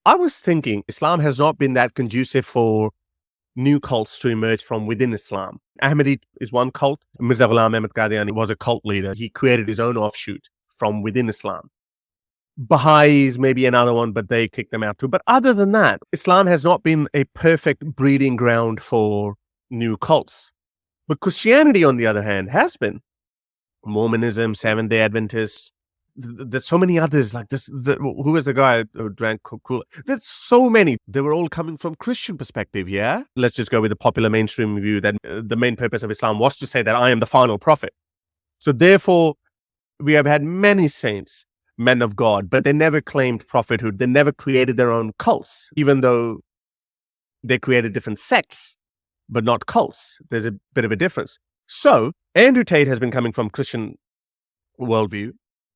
I was thinking Islam has not been that conducive for new cults to emerge from within Islam. Ahmadi is one cult. Mirza Ghulam Ahmad Qadiani was a cult leader. He created his own offshoot from within Islam. Baha'is maybe another one, but they kicked them out too. But other than that, Islam has not been a perfect breeding ground for new cults. But Christianity, on the other hand, has been. Mormonism, Seventh-day Adventists. There's so many others like this. Who was the guy who drank Coca-Cola? There's so many. They were all coming from Christian perspective, yeah? Let's just go with the popular mainstream view that the main purpose of Islam was to say that I am the final prophet. So therefore, we have had many saints, men of God, but they never claimed prophethood. They never created their own cults, even though they created different sects, but not cults. There's a bit of a difference. So Andrew Tate has been coming from Christian worldview.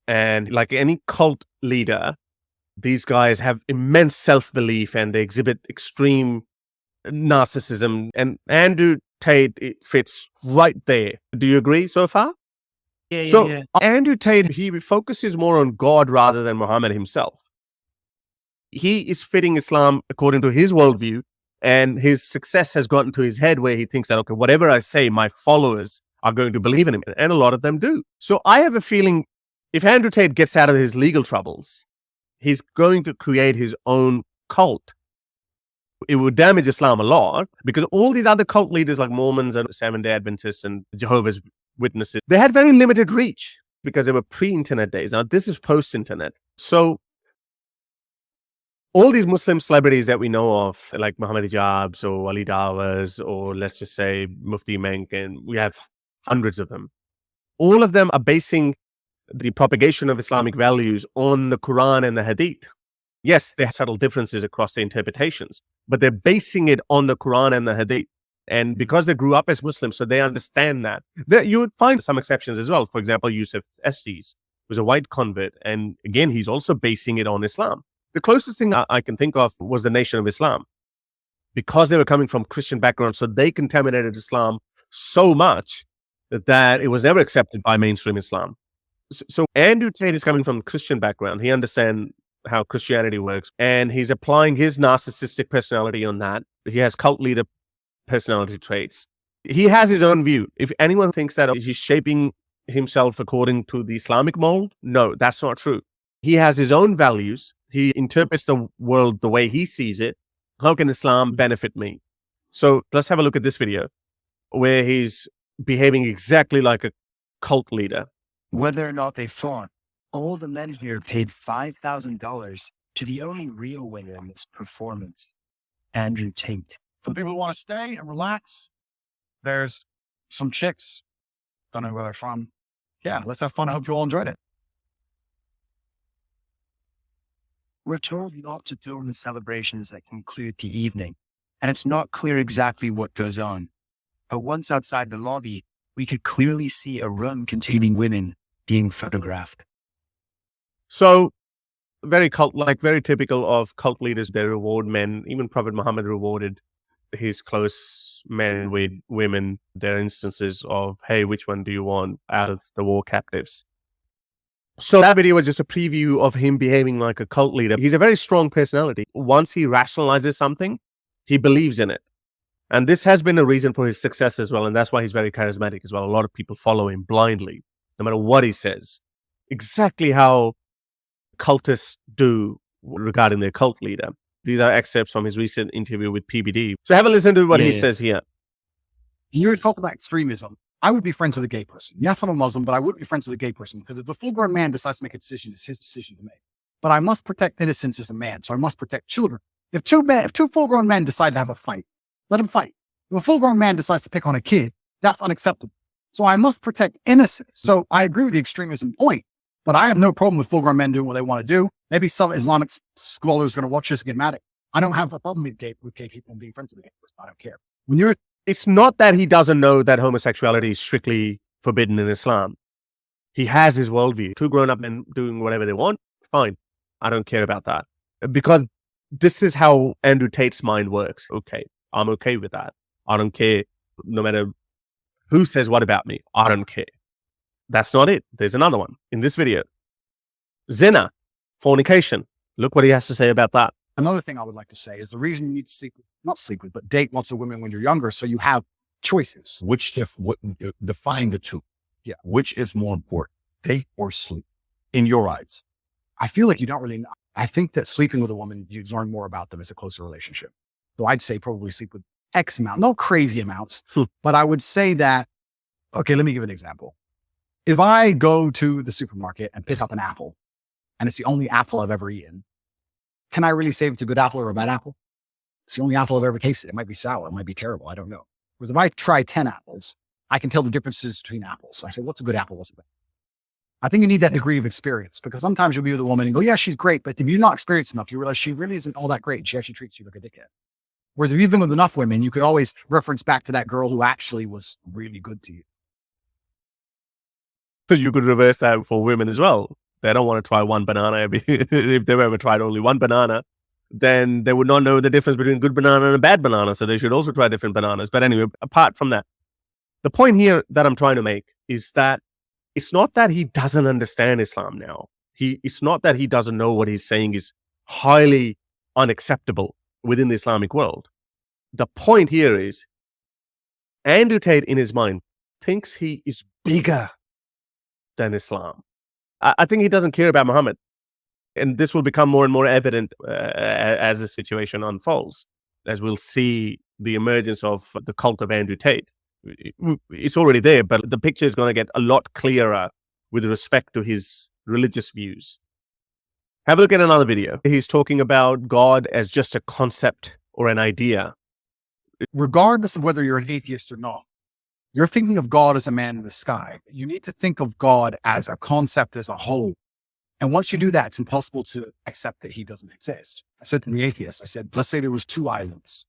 And like any cult leader, these guys have immense self-belief and they exhibit extreme narcissism. And Andrew Tate, it fits right there. Do you agree so far? Yeah. Andrew Tate, he focuses more on God rather than Muhammad himself. He is fitting Islam according to his worldview, and his success has gotten to his head where he thinks that, okay, whatever I say, my followers are going to believe in him. And a lot of them do. So I have a feeling if Andrew Tate gets out of his legal troubles, he's going to create his own cult. It would damage Islam a lot because all these other cult leaders like Mormons and Seventh-day Adventists and Jehovah's Witnesses, they had very limited reach because they were pre-internet days. Now, this is post-internet. So all these Muslim celebrities that we know of, like Muhammad Hijabs or Ali Dawas, or let's just say Mufti Menk, and we have hundreds of them. All of them are basing the propagation of Islamic values on the Quran and the Hadith. Yes, there are subtle differences across the interpretations, but they're basing it on the Quran and the Hadith. And because they grew up as Muslims, so they understand that. You would find some exceptions as well. For example, Yusuf Estes was a white convert. And again, he's also basing it on Islam. The closest thing I can think of was the Nation of Islam. Because they were coming from Christian backgrounds, so they contaminated Islam so much that it was never accepted by mainstream Islam. So Andrew Tate is coming from a Christian background. He understands how Christianity works, and he's applying his narcissistic personality on that. He has cult leader personality traits. He has his own view. If anyone thinks that he's shaping himself according to the Islamic mold, no, that's not true. He has his own values. He interprets the world the way he sees it. How can Islam benefit me? So let's have a look at this video where he's behaving exactly like a cult leader. Whether or not they fought, all the men here paid $5,000 to the only real winner in this performance, Andrew Tate. For the people who want to stay and relax, there's some chicks. Don't know where they're from. Yeah, let's have fun. I hope you all enjoyed it. We're told not to film the celebrations that conclude the evening, and it's not clear exactly what goes on. But once outside the lobby, we could clearly see a room containing women being photographed. So very cult-like, very typical of cult leaders. They reward men. Even Prophet Muhammad rewarded his close men with women. There are instances of, hey, which one do you want out of the war captives? So that video was just a preview of him behaving like a cult leader. He's a very strong personality. Once he rationalizes something, he believes in it. And this has been a reason for his success as well. And that's why he's very charismatic as well. A lot of people follow him blindly, no matter what he says. Exactly how cultists do regarding their cult leader. These are excerpts from his recent interview with PBD. So have a listen to what he says here. You talk about extremism. I would be friends with a gay person. Yes, I'm a Muslim, but I would be friends with a gay person because if a full-grown man decides to make a decision, it's his decision to make. But I must protect innocence as a man, so I must protect children. If two full-grown men decide to have a fight, let them fight. If a full-grown man decides to pick on a kid, that's unacceptable. So I must protect innocence. So I agree with the extremism point, but I have no problem with full-grown men doing what they want to do. Maybe some Islamic scholars are going to watch this and get mad at me. I don't have a problem with gay people and being friends with a gay person. I don't care. It's not that he doesn't know that homosexuality is strictly forbidden in Islam. He has his worldview. Two grown-up men doing whatever they want, fine. I don't care about that. Because this is how Andrew Tate's mind works. Okay, I'm okay with that. I don't care no matter who says what about me. I don't care. That's not it. There's another one in this video. Zina, fornication. Look what he has to say about that. Another thing I would like to say is the reason you need to but date lots of women when you're younger, so you have choices. Define the two. Yeah. Which is more important, date or sleep, in your eyes? I feel like you don't really know. I think that sleeping with a woman, you learn more about them as a closer relationship. So I'd say probably sleep with X amount, no crazy amounts, but I would say that, okay, let me give an example. If I go to the supermarket and pick up an apple, and it's the only apple I've ever eaten, can I really say if it's a good apple or a bad apple? It's the only apple I've ever tasted. It might be sour. It might be terrible. I don't know. Whereas if I try 10 apples, I can tell the differences between apples. I say, what's a good apple? What's a bad? I think you need that degree of experience, because sometimes you'll be with a woman and go, yeah, she's great. But if you're not experienced enough, you realize she really isn't all that great. And she actually treats you like a dickhead. Whereas if you've been with enough women, you could always reference back to that girl who actually was really good to you. Because you could reverse that for women as well. They don't want to try one banana. If they've ever tried only one banana, then they would not know the difference between a good banana and a bad banana. So they should also try different bananas. But anyway, apart from that, the point here that I'm trying to make is that it's not that he doesn't understand Islam now. It's not that he doesn't know what he's saying is highly unacceptable within the Islamic world. The point here is Andrew Tate, in his mind, thinks he is bigger than Islam. I think he doesn't care about Muhammad. And this will become more and more evident as the situation unfolds, as we'll see the emergence of the cult of Andrew Tate. It's already there, but the picture is going to get a lot clearer with respect to his religious views. Have a look at another video. He's talking about God as just a concept or an idea. Regardless of whether you're an atheist or not, you're thinking of God as a man in the sky. You need to think of God as a concept as a whole. And once you do that, it's impossible to accept that he doesn't exist. I said to the atheist, I said, let's say there was 2 islands.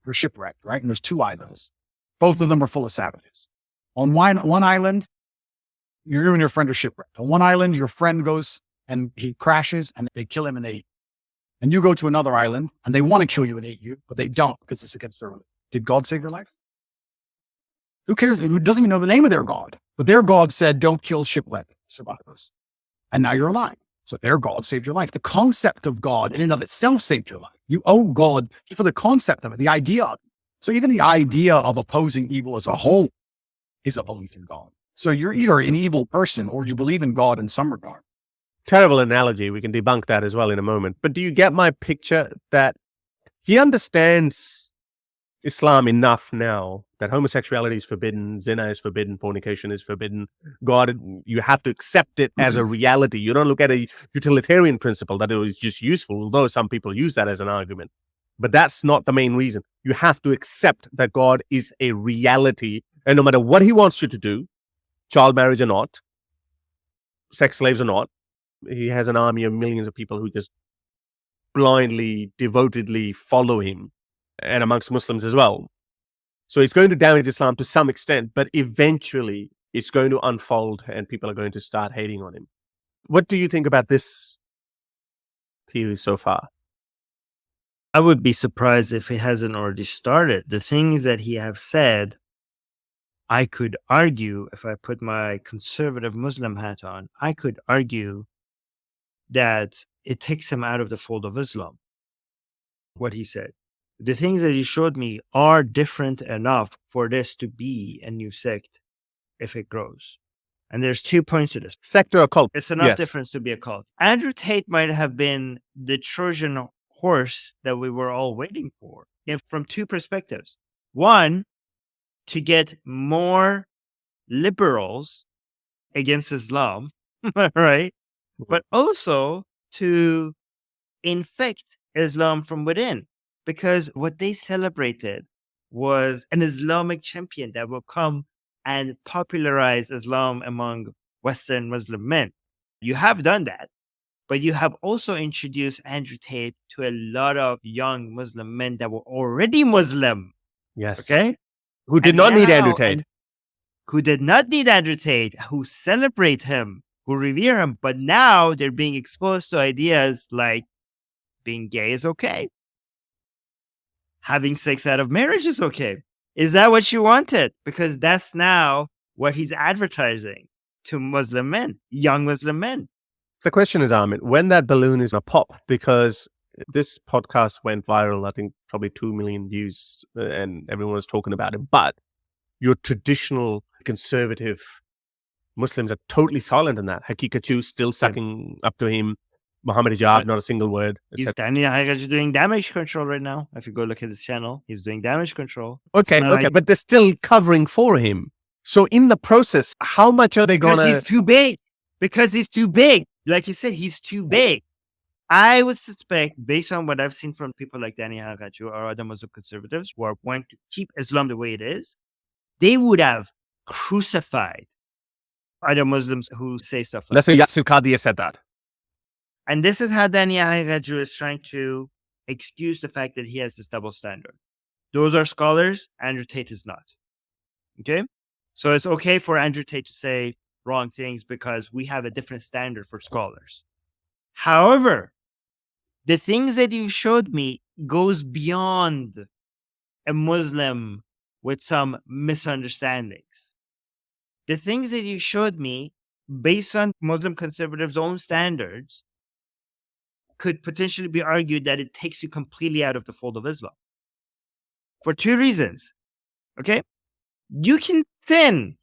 They're shipwrecked, right? And there's 2 islands. Both of them are full of savages. On one island, you and your friend are shipwrecked. On one island, your friend goes and he crashes and they kill him and they eat him. And you go to another island and they want to kill you and eat you, but they don't because it's against their religion. Did God save your life? Who cares? Who doesn't even know the name of their God? But their God said, don't kill shipwrecked survivors. And now you're alive. So their God saved your life. The concept of God in and of itself saved your life. You owe God for the concept of it, the idea of it. So even the idea of opposing evil as a whole is a belief in God. So you're either an evil person or you believe in God in some regard. Terrible analogy. We can debunk that as well in a moment. But do you get my picture that he understands Islam enough now that homosexuality is forbidden, zina is forbidden, fornication is forbidden. God, you have to accept it as a reality. You don't look at a utilitarian principle that it was just useful, although some people use that as an argument. But that's not the main reason. You have to accept that God is a reality. And no matter what he wants you to do, child marriage or not, sex slaves or not, he has an army of millions of people who just blindly, devotedly follow him, and amongst Muslims as well. So it's going to damage Islam to some extent, but eventually it's going to unfold and people are going to start hating on him. What do you think about this theory so far? I would be surprised if it hasn't already started. The things that he have said, I could argue, if I put my conservative Muslim hat on, I could argue that it takes him out of the fold of Islam, what he said. The things that he showed me are different enough for this to be a new sect if it grows. And there's 2 points to this. Sect or a cult? It's enough Yes. difference to be a cult. Andrew Tate might have been the Trojan horse that we were all waiting for, from 2 perspectives. One, to get more liberals against Islam, right? But also to infect Islam from within. Because what they celebrated was an Islamic champion that will come and popularize Islam among Western Muslim men. You have done that, but you have also introduced Andrew Tate to a lot of young Muslim men that were already Muslim. Yes. Okay? Who did not need Andrew Tate. Who did not need Andrew Tate, who celebrate him, who revere him, but now they're being exposed to ideas like being gay is okay. Having sex out of marriage is okay. Is that what you wanted? Because that's now what he's advertising to Muslim men, young Muslim men. The question is, Ahmed, when that balloon is going to pop, because This podcast went viral, I think probably 2 million views, and everyone was talking about it. But your traditional conservative Muslims are totally silent in that. Hakikatu still sucking up to him. Muhammad Hijab, not a single word. He's doing damage control right now. If you go look at his channel, he's doing damage control. Okay, but they're still covering for him. So in the process, how much are they going to... Because he's too big. Because he's too big. Like you said, he's too big. I would suspect, based on what I've seen from people like Danny Hagaju or other Muslim conservatives who are wanting to keep Islam the way it is, they would have crucified other Muslims who say stuff like Let's say Yasir Qadir said that. And this is how Danny Hagaju is trying to excuse the fact that he has this double standard. Those are scholars. Andrew Tate is not. Okay? So it's okay for Andrew Tate to say wrong things because we have a different standard for scholars. However, the things that you showed me goes beyond a Muslim with some misunderstandings. The things that you showed me, based on Muslim conservatives' own standards, could potentially be argued that it takes you completely out of the fold of Islam. For two reasons. Okay? You can sin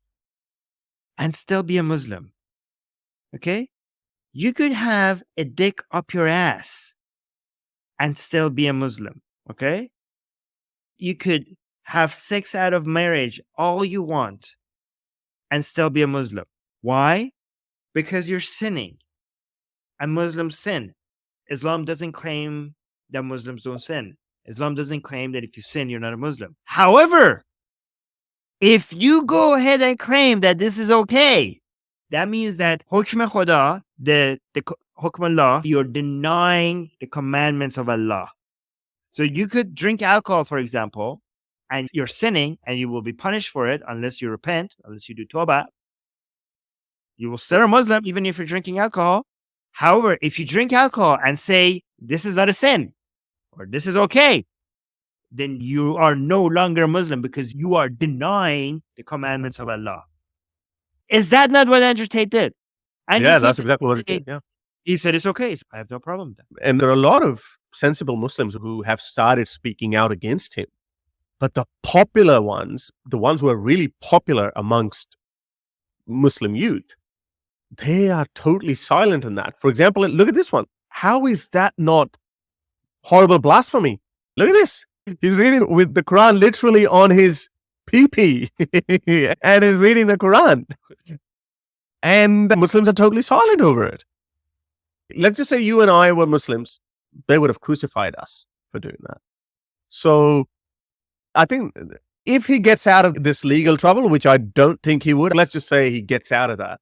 and still be a Muslim. Okay? You could have a dick up your ass and still be a Muslim. Okay? You could have sex out of marriage all you want and still be a Muslim. Why? Because you're sinning. And Muslims sin. Islam doesn't claim that Muslims don't sin. Islam doesn't claim that if you sin, you're not a Muslim. However, if you go ahead and claim that this is okay, that means that Hukm Khuda, the Hukm Allah, you're denying the commandments of Allah. So you could drink alcohol, for example, and you're sinning and you will be punished for it unless you repent, unless you do tawbah. You will still be a Muslim even if you're drinking alcohol. However, if you drink alcohol and say, this is not a sin, or this is okay, then you are no longer a Muslim because you are denying the commandments of Allah. Is that not what Andrew Tate did? That's exactly what he did. Yeah. He said, it's okay. I have no problem with that. And there are a lot of sensible Muslims who have started speaking out against him. But the popular ones, the ones who are really popular amongst Muslim youth, they are totally silent in that. For example, look at this one. How is that not horrible blasphemy? Look at this. He's reading with the Quran literally on his pee-pee and is reading the Quran. And Muslims are totally silent over it. Let's just say you and I were Muslims. They would have crucified us for doing that. So I think if he gets out of this legal trouble, which I don't think he would, let's just say he gets out of that,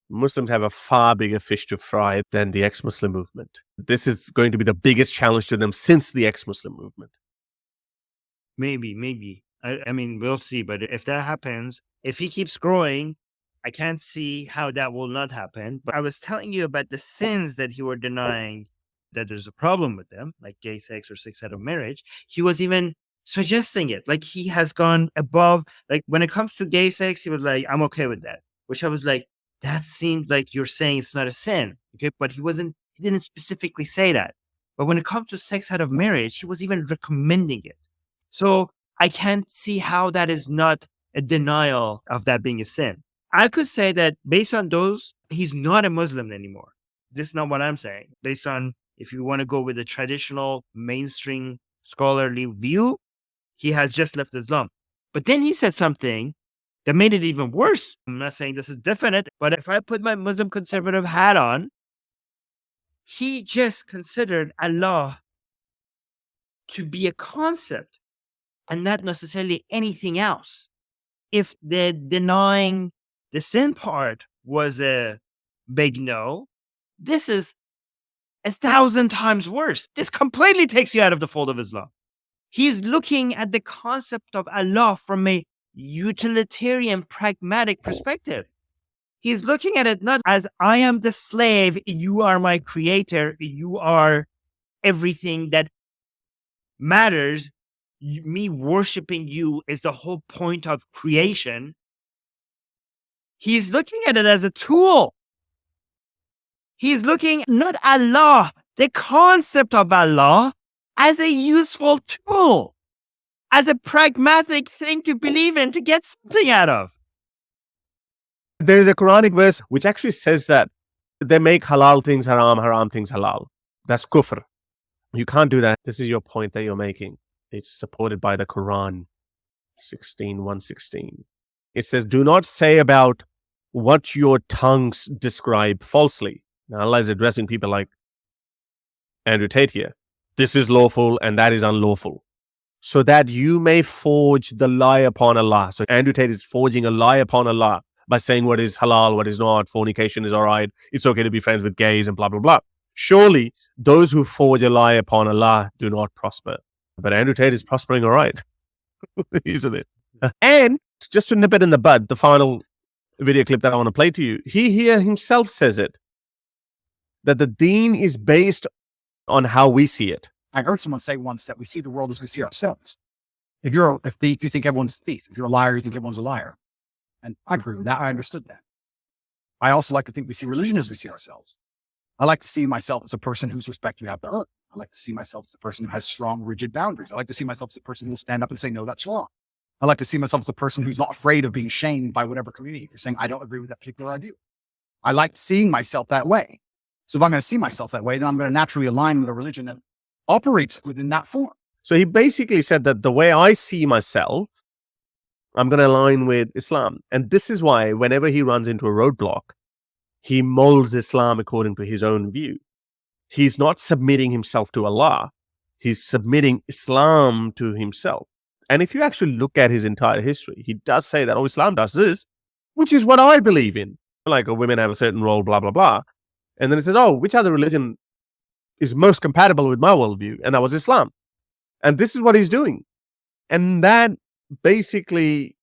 Muslims have a far bigger fish to fry than the ex-Muslim movement. This is going to be the biggest challenge to them since the ex-Muslim movement. Maybe. I mean, we'll see. But if that happens, if he keeps growing, I can't see how that will not happen. But I was telling you about the sins that he were denying that there's a problem with them, like gay sex or sex out of marriage. He was even suggesting it. Like he has gone above, like when it comes to gay sex, he was like, I'm okay with that. Which I was like, that seems like you're saying it's not a sin. Okay. But he didn't specifically say that. But when it comes to sex out of marriage, he was even recommending it. So I can't see how that is not a denial of that being a sin. I could say that based on those, he's not a Muslim anymore. This is not what I'm saying. Based on, if you want to go with a traditional mainstream scholarly view, he has just left Islam. But then he said something that made it even worse. I'm not saying this is definite, but if I put my Muslim conservative hat on, he just considered Allah to be a concept and not necessarily anything else. If the denying the sin part was a big no, this is 1,000 times worse. This completely takes you out of the fold of Islam. He's looking at the concept of Allah from a utilitarian, pragmatic perspective. He's looking at it not as I am the slave, you are my creator, you are everything that matters. Me worshiping you is the whole point of creation. He's looking at it as a tool. He's looking not Allah the concept of Allah as a useful tool, as a pragmatic thing to believe in, to get something out of. There's a Quranic verse which actually says that they make halal things haram, haram things halal. That's kufr. You can't do that. This is your point that you're making. It's supported by the Quran, 116. It says, do not say about what your tongues describe falsely. Now Allah is addressing people like Andrew Tate here. This is lawful and that is unlawful, so that you may forge the lie upon Allah. So Andrew Tate is forging a lie upon Allah by saying what is halal, what is not, fornication is all right, it's okay to be friends with gays and blah, blah, blah. Surely those who forge a lie upon Allah do not prosper. But Andrew Tate is prospering all right, isn't it? And just to nip it in the bud, the final video clip that I want to play to you, he here himself says it, that the deen is based on how we see it. I heard someone say once that we see the world as we see ourselves. If you're a thief, you think everyone's a thief. If you're a liar, you think everyone's a liar. And I agree with that. I understood that. I also like to think we see religion as we see ourselves. I like to see myself as a person whose respect you have to earn. I like to see myself as a person who has strong, rigid boundaries. I like to see myself as a person who will stand up and say, no, that's wrong. I like to see myself as a person who's not afraid of being shamed by whatever community for saying, I don't agree with that particular idea. I like seeing myself that way. So if I'm going to see myself that way, then I'm going to naturally align with a religion that operates within that form. So he basically said that the way I see myself, I'm going to align with Islam. And this is why whenever he runs into a roadblock, he molds Islam according to his own view. He's not submitting himself to Allah. He's submitting Islam to himself. And if you actually look at his entire history, he does say that, oh, Islam does this, which is what I believe in. Like, oh, women have a certain role, blah, blah, blah. And then he says, oh, which other religion is most compatible with my worldview? And that was Islam. And this is what he's doing. And that basically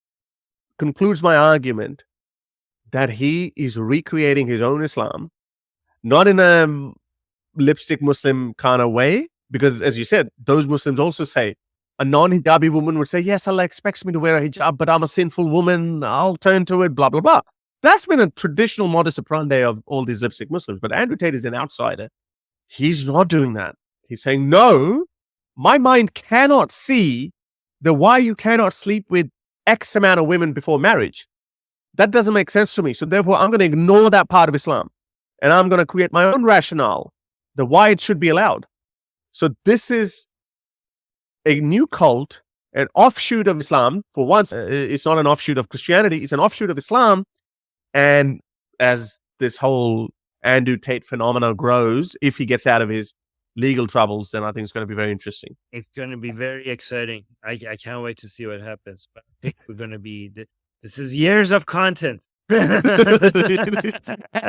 concludes my argument that he is recreating his own Islam, not in a lipstick Muslim kind of way, because as you said, those Muslims also say, a non-hijabi woman would say, yes, Allah expects me to wear a hijab, but I'm a sinful woman, I'll turn to it, blah, blah, blah. That's been a traditional modus operandi of all these lipstick Muslims. But Andrew Tate is an outsider. He's not doing that. He's saying, no, my mind cannot see the why you cannot sleep with X amount of women before marriage. That doesn't make sense to me. So therefore, I'm going to ignore that part of Islam. And I'm going to create my own rationale, the why it should be allowed. So this is a new cult, an offshoot of Islam. For once, it's not an offshoot of Christianity. It's an offshoot of Islam. And as this whole Andrew Tate phenomenon grows, if he gets out of his legal troubles, then I think it's going to be very interesting. It's going to be very exciting. I can't wait to see what happens. But I think we're going to be, this is years of content.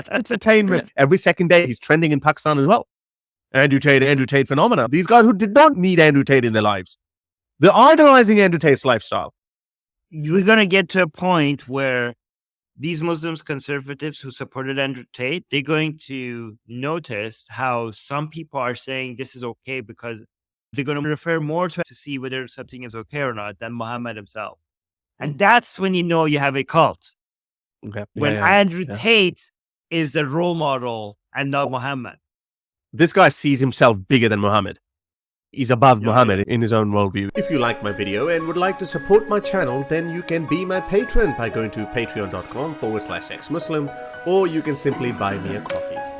Entertainment. Every second day, he's trending in Pakistan as well. Andrew Tate phenomena. These guys who did not need Andrew Tate in their lives, they're idolizing Andrew Tate's lifestyle. We're going to get to a point where these Muslims conservatives who supported Andrew Tate, they're going to notice how some people are saying this is okay because they're going to refer more to see whether something is okay or not than Muhammad himself. And that's when you know you have a cult. Okay. When Andrew Tate is the role model and not Muhammad. This guy sees himself bigger than Muhammad. He's above Muhammad in his own worldview. If you like my video and would like to support my channel, then you can be my patron by going to patreon.com/xmuslim, or you can simply buy me a coffee.